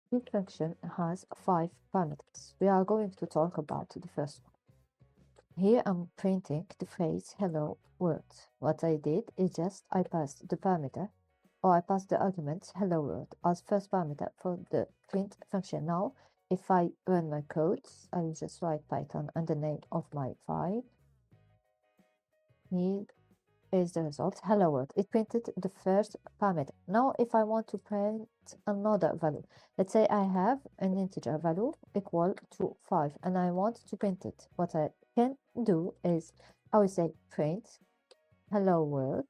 print function has 5 parameters. We are going to talk about the first one. Here I'm printing the phrase hello world. What I did is just I passed the parameter, or I passed the argument hello world as first parameter for the print function. Now if I run my code, I will just write Python and the name of my file. Here is the result, hello world. It printed the first parameter. Now if I want to print another value, let's say I have an integer value equal to 5 and I want to print it. What I can do is I will say print hello world,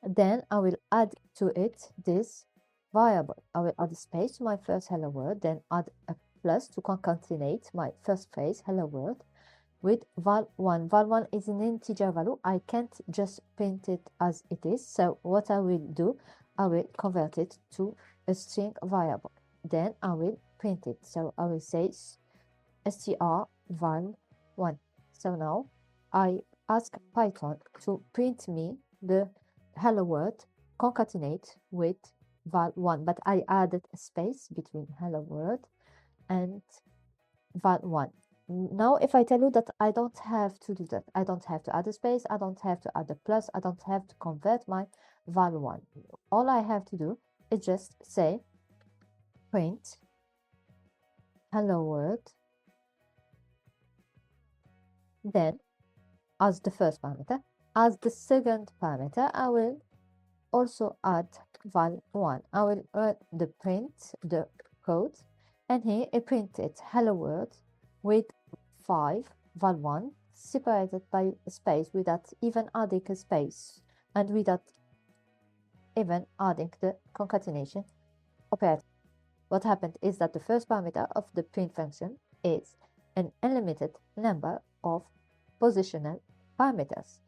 then I will add to it this variable. I will add a space to my first hello world, then add a plus to concatenate my first phrase hello world with val1. Val1 is an integer value. I can't just print it as it is. So what I will do, I will convert it to a string variable. Then I will print it. So I will say str val1. So now I ask Python to print me the hello world concatenate with val1, but I added a space between hello world and val1. Now if I tell you that I don't have to do that, I don't have to add a space, I don't have to add a plus, I don't have to convert my val1. All I have to do is just say print hello world, then as the first parameter. As the second parameter, I will also add val1. I will run the print, the code, and here I printed hello world with 5 val1 separated by a space without even adding a space and without even adding the concatenation operator. What happened is that the first parameter of the print function is an unlimited number of positional parameters.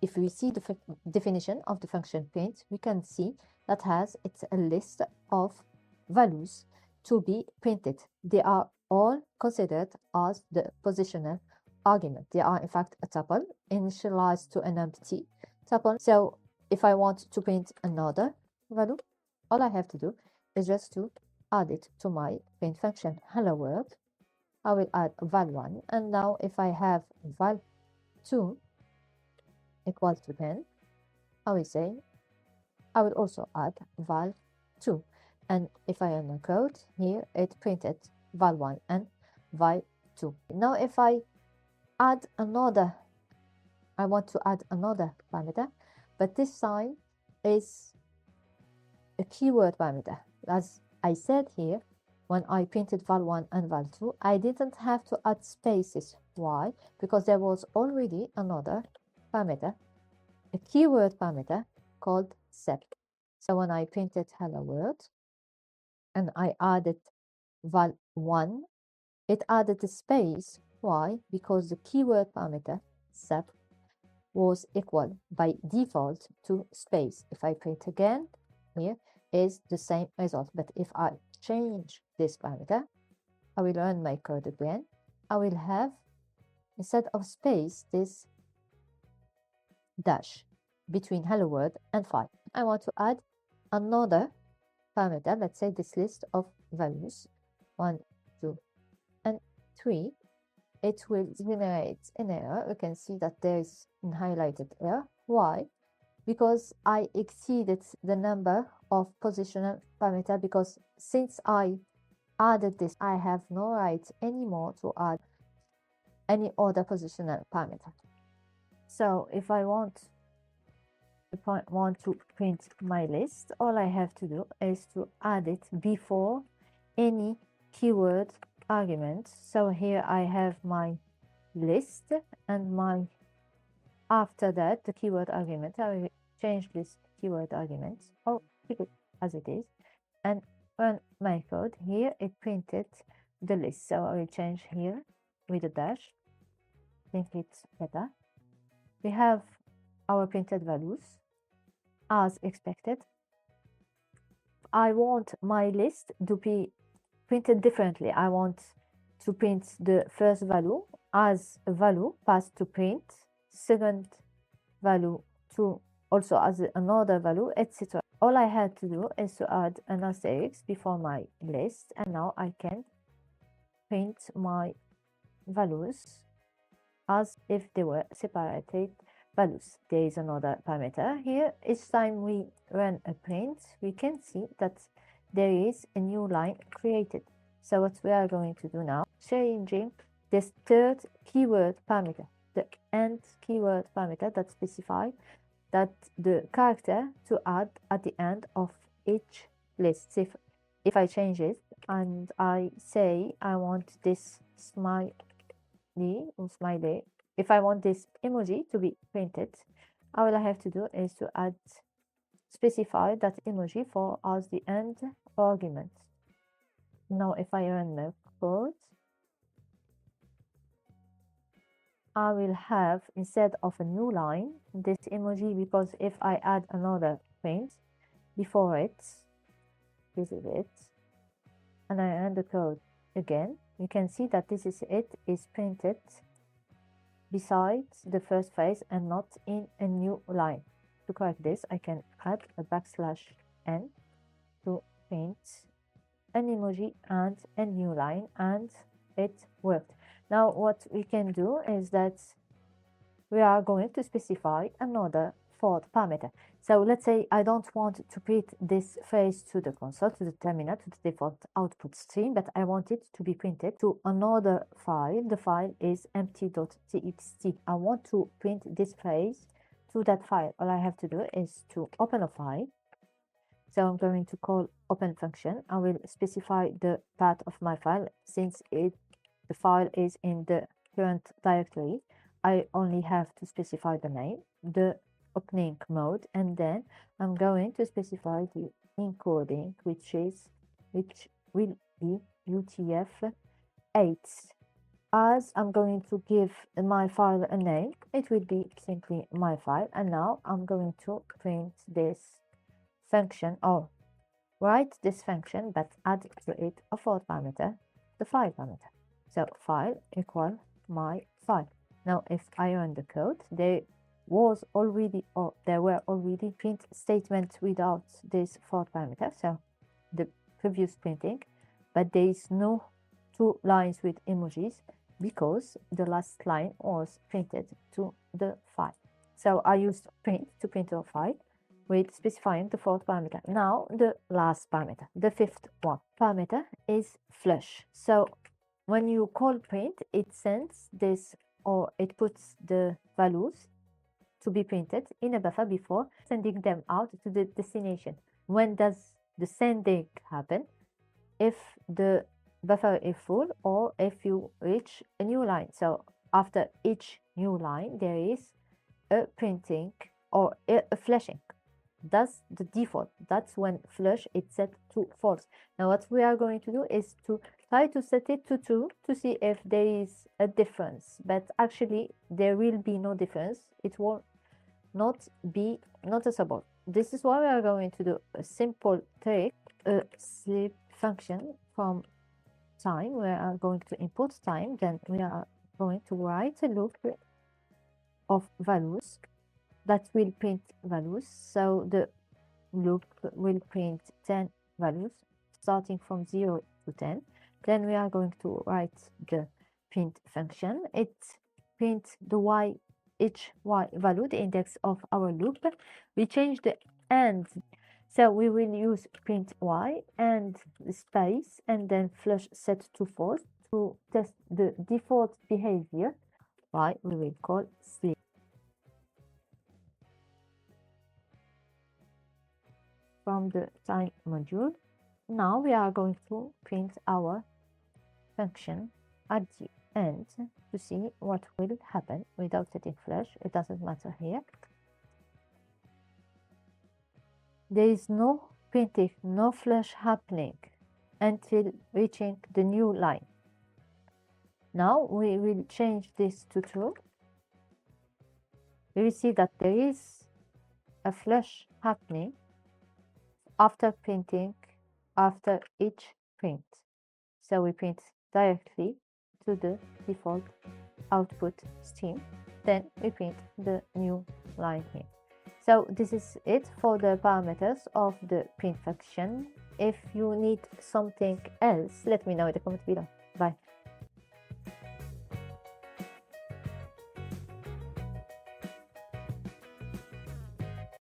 If we see the definition of the function print, we can see that it's a list of values to be printed. They are all considered as the positional argument. They are in fact a tuple initialized to an empty tuple. So if I want to print another value, all I have to do is just to add it to my print function hello world. I will add val1, and now if I have val2 equals to 10, I will say I will also add val2, and if I run the code here, it printed val1 and val2. Now if I add another, I want to add another parameter, but this time is a keyword parameter. As I said here, when I printed val1 and val2, I didn't have to add spaces. Why? Because there was already another parameter, a keyword parameter called sep. So when I printed hello world and I added val1, it added a space. Why? Because the keyword parameter sep was equal by default to space. If I print again, here is the same result. But if I change this parameter, I will run my code again. I will have, instead of space, this dash between hello world and 5. I want to add another parameter, let's say this list of values 1, 2, and 3. It will generate an error. You can see that there is a highlighted error. Why? Because I exceeded the number of positional parameter, because since I added this, I have no right anymore to add any other positional parameter. So if I want to print my list, all I have to do is to add it before any keyword argument. So here I have my list, and after that the keyword argument. I will change this keyword argument or keep it as it is, and run my code. Here it printed the list, so I will change here with a dash. I think it's better. We have our printed values as expected. I want my list to be printed differently. I want to print the first value as a value passed to print, second value to also as another value, etc. all I had to do is to add an asterisk before my list, and now I can print my values as if they were separated values. There is another parameter here. Each time we run a print, we can see that there is a new line created. So what we are going to do now, changing this third keyword parameter, the end keyword parameter that specifies that the character to add at the end of each list. If I change it and I say I want this smiley or smiley, if I want this emoji to be printed, all I have to do is to specify that emoji for as the end argument. Now if I run my code, I will have, instead of a new line, this emoji, because if I add another print before it, this is it, and I run the code again, you can see that this is it is printed besides the first phrase and not in a new line. To correct this, I can add a \n to print an emoji and a new line, and it worked. Now what we can do is that we are going to specify another fourth parameter. So let's say I don't want to print this phrase to the console, to the terminal, to the default output stream, but I want it to be printed to another file. The file is empty.txt. I want to print this phrase to that file. All I have to do is to open a file. So I'm going to call open function. I will specify the path of my file. Since the file is in the current directory, I only have to specify the name, the opening mode, and then I'm going to specify the encoding, which will be UTF-8. As I'm going to give my file a name, it will be simply my file. And now I'm going to print this function, or write this function, but add to it a fourth parameter, the file parameter. So file equal my file. Now if I run the code, there were already print statements without this fourth parameter, so the previous printing, but there is no two lines with emojis because the last line was printed to the file. So I used print to print a file with specifying the fourth parameter. Now the last parameter, the fifth one parameter, is flush. So when you call print, it sends this, or it puts the values to be printed in a buffer before sending them out to the destination. When does the sending happen? If the buffer is full, or if you reach a new line. So after each new line, there is a printing or a flashing. That's the default. That's when flush is set to false. Now what we are going to do is to try to set it to 2 to see if there is a difference, but actually there will be no difference. It will not be noticeable. This is why we are going to do a simple trick, a sleep function from time. We are going to import time, then we are going to write a loop of values that will print values. So the loop will print 10 values starting from 0 to 10. Then we are going to write the print function. It prints the each y value, the index of our loop. We change the end, so we will use print y and space and then flush set to false to test the default behavior. Y we will call sleep. From the time module, now we are going to print our function at the end to see what will happen without setting flush. It doesn't matter here. There is no printing, no flush happening until reaching the new line. Now we will change this to true. We will see that there is a flush happening after printing, after each print. So we print directly to the default output stream. Then we print the new line here. So this is it for the parameters of the print function. If you need something else, let me know in the comment below. Bye.